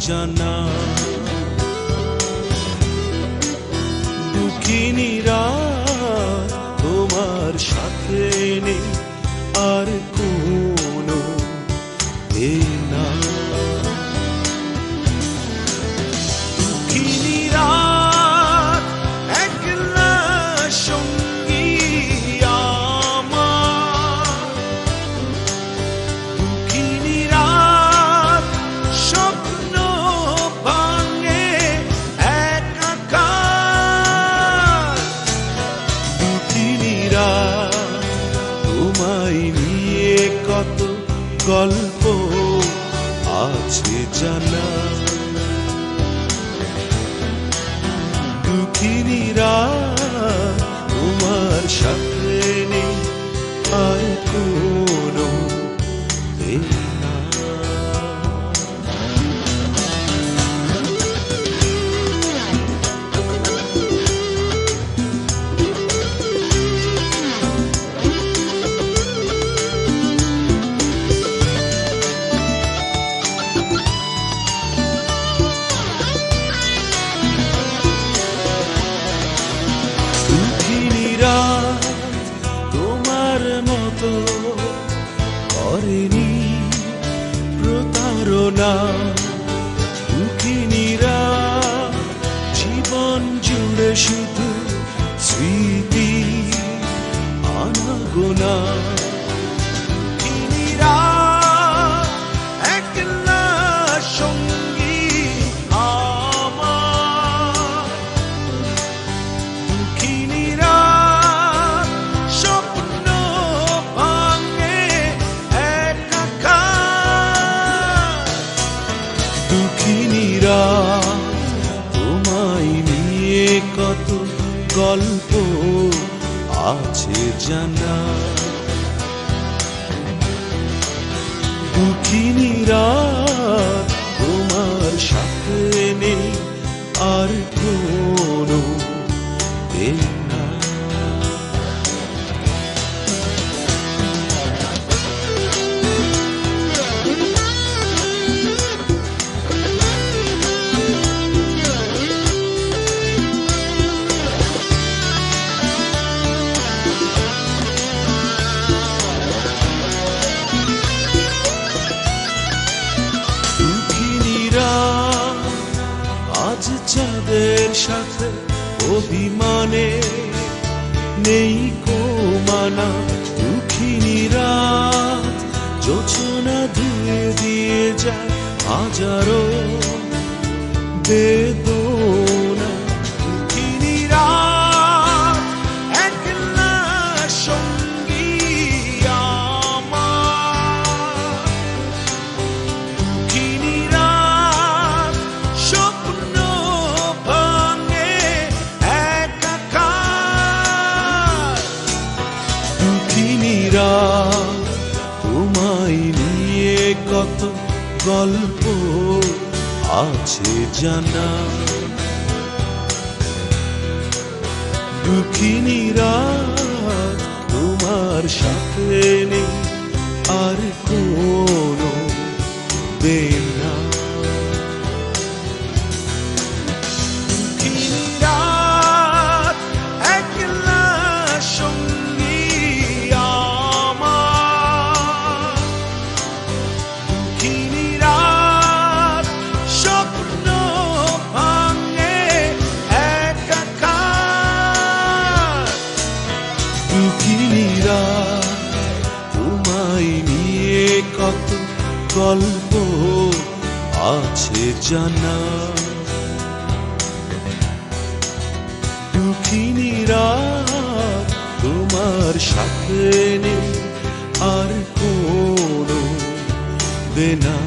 জানা। দুঃখিনী রাত তোমার সাথে নেই আর কোনো না। দুঃখিনী রাত একলা সঙ্গী আমার। দুঃখিনী রাত স্বপ্ন ভাঙে একাকার। দুঃখিনী রাত তোমায় নিয়ে কত গল্প আছে জানা। দুঃখিনী রাত তোমার সাথে নেই আর কোনো না। তোমার মতো করেনি প্রতারণা। দুঃখিনী রাত জীবন জুড়ে শুধু স্মৃতি আনাগোনা। দুঃখিনী রাত একলা সঙ্গী আমার। দুঃখিনী রাত স্বপ্ন ভাঙে একাকার। দুঃখিনী রাত তোমায় নিয়ে কত গল্প আছে জানা। দুঃখিনী রাত তোমার সাথে নেই আর কোনো না। আজ চাঁদের সাথে অভিমানে নেই কো মানা। দুঃখিনী রাত জোছনা ধুয়ে দিয়ে যায় হাজারো বেদনা। দুঃখিনী রাত একলা সঙ্গী আমার। দুঃখিনী রাত স্বপ্ন ভাঙে একাকার। দুঃখিনী রাত তোমায় নিয়ে কত গল্প আছে জানা। দুঃখিনী রাত তোমার সাথে নেই আর কোনো না। দুঃখিনী রাত একলা সঙ্গী আমার। দুঃখিনী রাত স্বপ্ন ভাঙে একাকার। দুঃখিনী রাত তোমায় নিয়ে কত গল্প আছে জানা। দুঃখিনী রাত তোমার সাথে নেই আর কোনো না।